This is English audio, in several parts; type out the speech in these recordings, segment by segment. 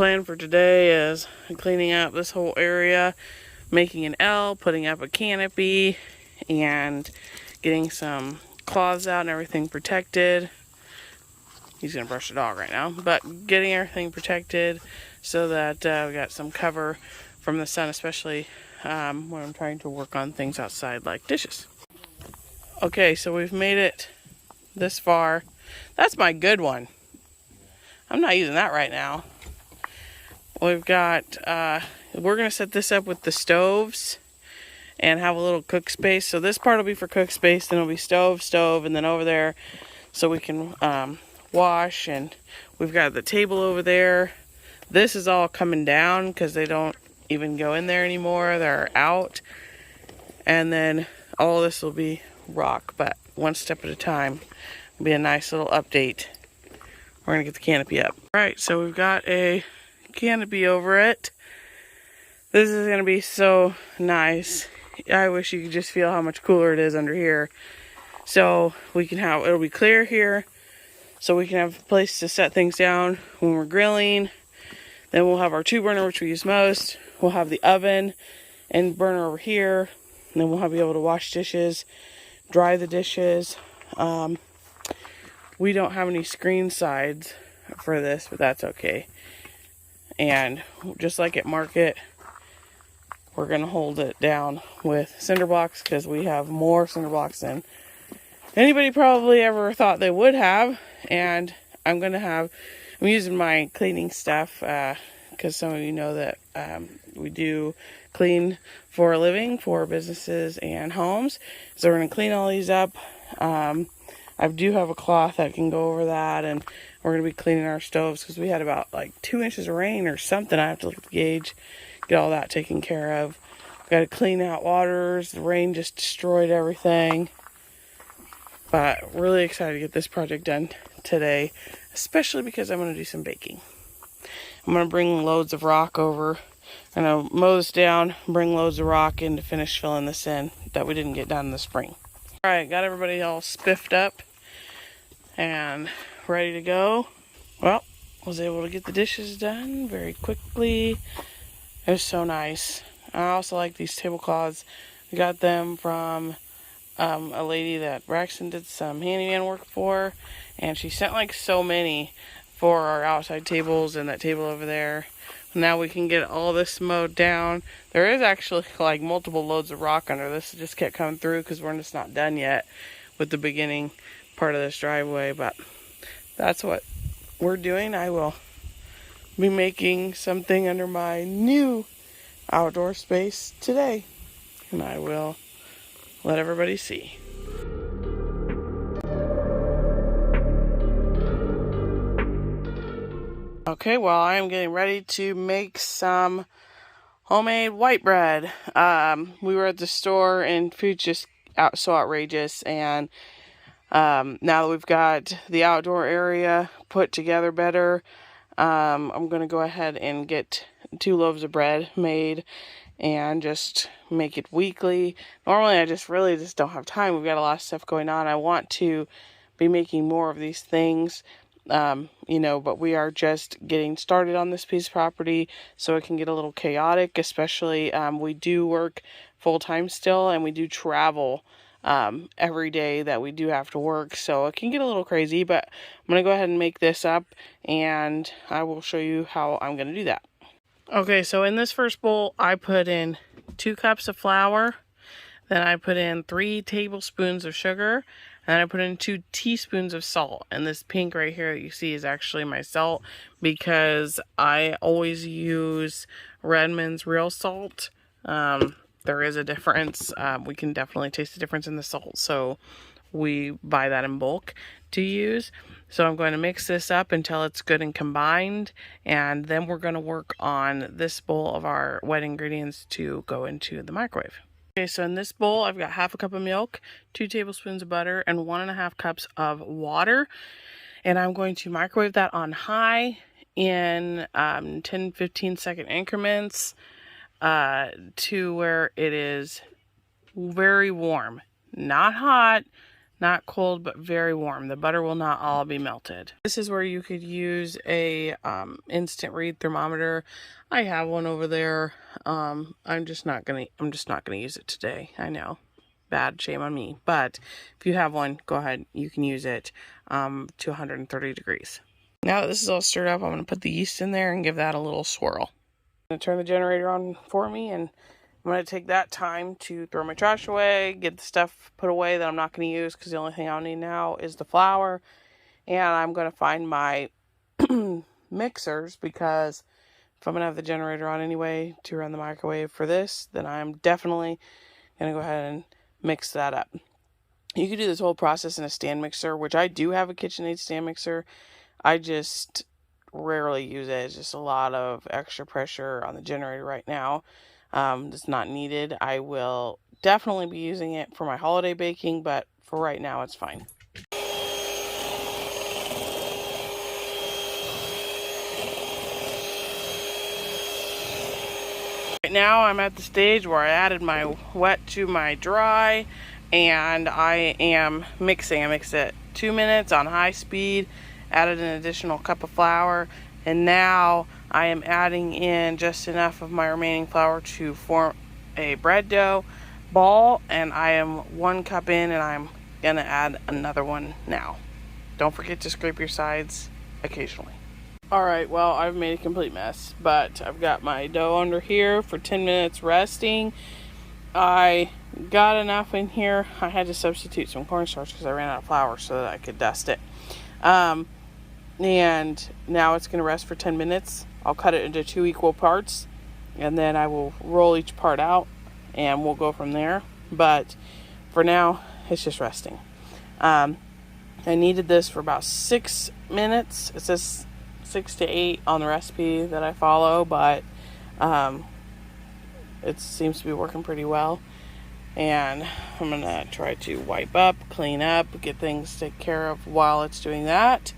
plan for today is cleaning up this whole area, making an L, putting up a canopy, and getting some cloths out and everything protected. He's gonna brush the dog right now, but getting everything protected so that we got some cover from the sun, especially when I'm trying to work on things outside like dishes. Okay, so we've made it this far. That's my good one. I'm not using that right now. We've got, we're gonna set this up with the stoves and have a little cook space. So this part will be for cook space, then it'll be stove, and then over there so we can wash. And we've got the table over there. This is all coming down because they don't even go in there anymore. They're out. And then all this will be rock, but one step at a time. It'll be a nice little update. We're gonna get the canopy up. All right, so we've got a canopy over it. This is gonna be so nice. I wish you could just feel how much cooler it is under here. So we can have, it'll be clear here, so we can have a place to set things down when we're grilling. Then we'll have our 2-burner, which we use most. We'll have the oven and burner over here. And then we'll be able to wash dishes, dry the dishes. We don't have any screen sides for this, but that's okay. And just like at market, we're going to hold it down with cinder blocks because we have more cinder blocks than anybody probably ever thought they would have. And I'm using my cleaning stuff because some of you know that we do clean for a living for businesses and homes. So we're going to clean all these up. I do have a cloth that can go over that, and we're going to be cleaning our stoves because we had about like 2 inches of rain or something. I have to look at the gauge, get all that taken care of. Got to clean out waters. The rain just destroyed everything. But really excited to get this project done today, especially because I'm going to do some baking. I'm going to bring loads of rock over. I'm going to mow this down, bring loads of rock in to finish filling this in that we didn't get done in the spring. All right, got everybody all spiffed up and ready to go. Well, was able to get the dishes done very quickly. It was so nice. I also like these tablecloths. I got them from a lady that Braxton did some handyman work for, and she sent like so many for our outside tables and that table over there. Now we can get all this mowed down. There is actually like multiple loads of rock under this. It just kept coming through because we're just not done yet with the beginning part of this driveway, but that's what we're doing. I will be making something under my new outdoor space today, and I will let everybody see. Okay, well, I am getting ready to make some homemade white bread. We were at the store and food's just so outrageous, and now that we've got the outdoor area put together better, I'm going to go ahead and get 2 loaves of bread made and just make it weekly. Normally I really don't have time. We've got a lot of stuff going on. I want to be making more of these things, but we are just getting started on this piece of property, so it can get a little chaotic, especially we do work full-time still, and we do travel every day that we do have to work, so it can get a little crazy. But I'm going to go ahead and make this up, and I will show you how I'm going to do that. Okay, so in this first bowl, I put in 2 cups of flour, then I put in 3 tablespoons of sugar, and then I put in 2 teaspoons of salt. And this pink right here that you see is actually my salt, because I always use Redmond's real salt. There is a difference. We can definitely taste the difference in the salt, so we buy that in bulk to use. So I'm going to mix this up until it's good and combined, and then we're going to work on this bowl of our wet ingredients to go into the microwave. Okay, so in this bowl I've got 1/2 cup of milk, 2 tablespoons of butter, and 1.5 cups of water, and I'm going to microwave that on high in 10-15 second increments to where it is very warm, not hot, not cold, but very warm. The butter will not all be melted. This is where you could use a instant read thermometer. I have one over there. I'm just not gonna use it today. I know, bad, shame on me. But if you have one, go ahead. You can use it to 130 degrees. Now that this is all stirred up, I'm gonna put the yeast in there and give that a little swirl. I'm gonna turn the generator on for me, and I'm going to take that time to throw my trash away, get the stuff put away that I'm not going to use because the only thing I'll need now is the flour. And I'm going to find my mixers, because if I'm going to have the generator on anyway to run the microwave for this, then I'm definitely going to go ahead and mix that up. You could do this whole process in a stand mixer, which I do have a KitchenAid stand mixer. I just rarely use it. It's just a lot of extra pressure on the generator right now. It's not needed. I will definitely be using it for my holiday baking, but for right now it's fine. Right now I'm at the stage where I added my wet to my dry, and I am mixing. I mixed it 2 minutes on high speed, added an additional cup of flour, and now I am adding in just enough of my remaining flour to form a bread dough ball, and I am 1 cup in, and I'm gonna add another one now. Don't forget to scrape your sides occasionally. Alright, well, I've made a complete mess, but I've got my dough under here for 10 minutes resting. I got enough in here. I had to substitute some cornstarch because I ran out of flour so that I could dust it. And now it's going to rest for 10 minutes. I'll cut it into 2 equal parts, and then I will roll each part out, and we'll go from there. But for now, it's just resting. I needed this for about 6 minutes. It says 6 to 8 on the recipe that I follow, but it seems to be working pretty well. And I'm going to try to wipe up, clean up, get things taken care of while it's doing that.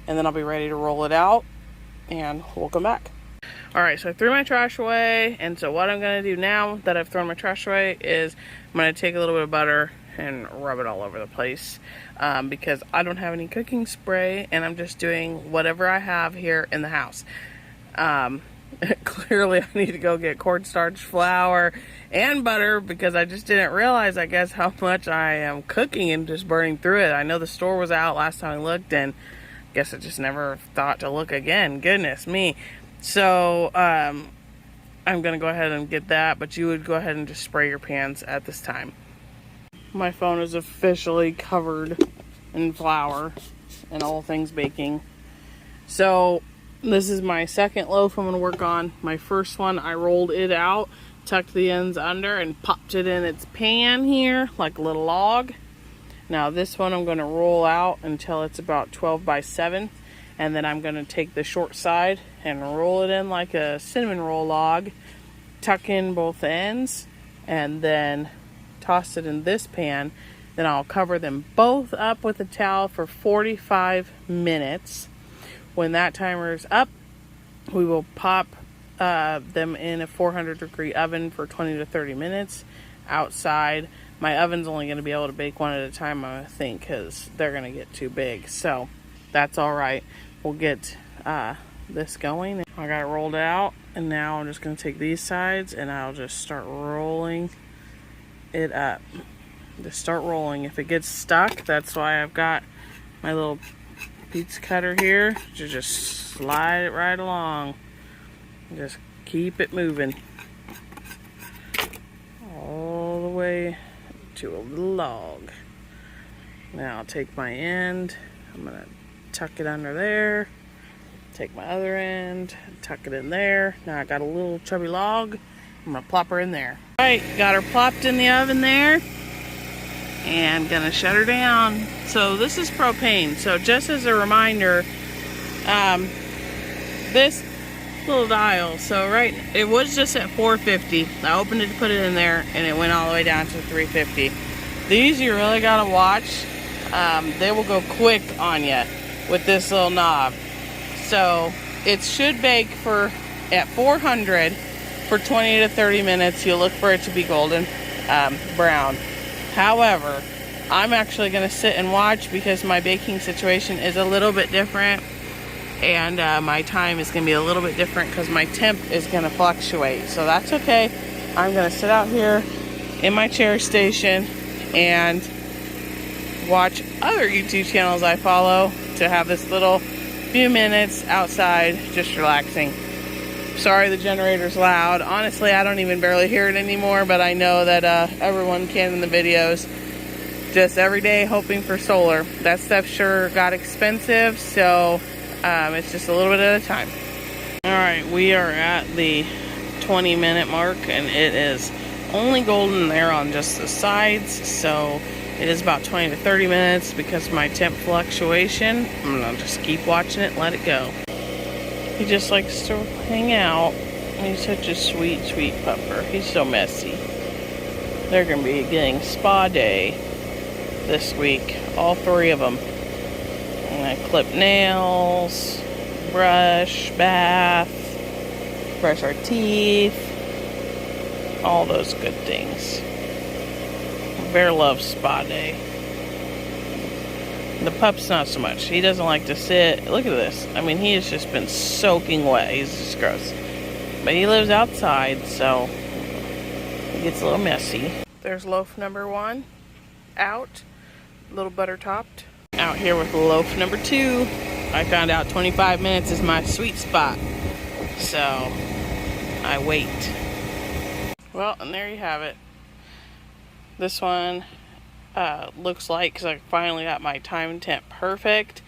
And then I'll be ready to roll it out, and we'll come back. Alright, so I threw my trash away, and so what I'm going to do now that I've thrown my trash away is I'm going to take a little bit of butter and rub it all over the place, because I don't have any cooking spray, and I'm just doing whatever I have here in the house. Clearly I need to go get cornstarch, flour, and butter, because I just didn't realize, I guess, how much I am cooking and just burning through it. I know the store was out last time I looked, and guess I just never thought to look again. Goodness me. So I'm gonna go ahead and get that, but you would go ahead and just spray your pans at this time. My phone is officially covered in flour and all things baking. So this is my second loaf I'm gonna work on. My first one, I rolled it out, tucked the ends under, and popped it in its pan here like a little log. Now this one I'm going to roll out until it's about 12 by 7, and then I'm going to take the short side and roll it in like a cinnamon roll log, tuck in both ends, and then toss it in this pan. Then I'll cover them both up with a towel for 45 minutes. When that timer is up, we will pop them in a 400-degree oven for 20 to 30 minutes outside. My oven's only going to be able to bake one at a time, I think, because they're going to get too big. So that's all right. We'll get this going. I got it rolled out, and now I'm just going to take these sides, and I'll just start rolling it up. Just start rolling. If it gets stuck, that's why I've got my little pizza cutter here to just slide it right along. Just keep it moving all the way to a little log. Now I'll take my end, I'm gonna tuck it under there, take my other end, tuck it in there. Now I got a little chubby log, I'm gonna plop her in there. Alright, got her plopped in the oven there, and gonna shut her down. So this is propane, so just as a reminder, this little dial, so right, it was just at 450. I opened it to put it in there, and it went all the way down to 350. These you really gotta watch. They will go quick on you with this little knob. So it should bake for at 400 for 20 to 30 minutes. You'll look for it to be golden brown. However, I'm actually going to sit and watch because my baking situation is a little bit different, and my time is going to be a little bit different because my temp is going to fluctuate. So that's okay. I'm going to sit out here in my chair station and watch other YouTube channels I follow to have this little few minutes outside just relaxing. Sorry the generator's loud. Honestly, I don't even barely hear it anymore, but I know that everyone can in the videos. Just every day hoping for solar. That stuff sure got expensive, so it's just a little bit at a time. Alright, we are at the 20-minute mark, and it is only golden there on just the sides, so it is about 20 to 30 minutes because of my temp fluctuation. I'm gonna just keep watching it and let it go. He just likes to hang out. He's such a sweet, sweet pupper. He's so messy. They're gonna be getting spa day this week, all 3 of them. And I clip nails, brush, bath, brush our teeth, all those good things. Bear loves spa day. The pup's not so much. He doesn't like to sit. Look at this. I mean, he has just been soaking wet. He's just gross. But he lives outside, so it gets a little messy. There's loaf number 1 out, a little butter topped. Out here with loaf number 2. I found out 25 minutes is my sweet spot, so I wait. Well, and there you have it. This one looks like, because I finally got my time temp perfect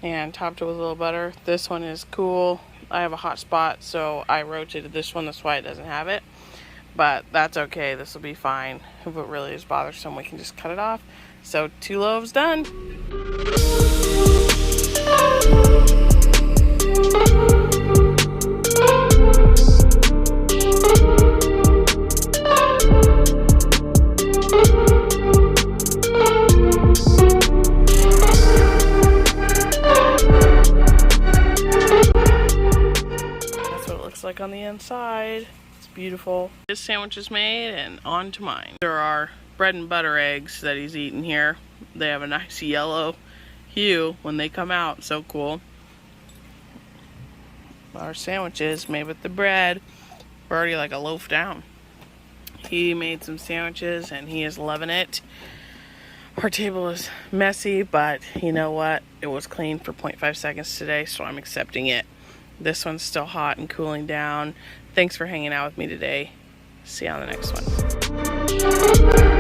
and topped it with a little butter. This one is cool. I have a hot spot, so I rotated this one. That's why it doesn't have it. But that's okay. This will be fine. If it really is bothersome, we can just cut it off. So 2 loaves done. Like on the inside. It's beautiful. His sandwich is made and on to mine. There are bread and butter eggs that he's eating here. They have a nice yellow hue when they come out. So cool. Our sandwiches made with the bread. We're already like a loaf down. He made some sandwiches and he is loving it. Our table is messy, but you know what? It was clean for 0.5 seconds today, so I'm accepting it. This one's still hot and cooling down. Thanks for hanging out with me today. See you on the next one.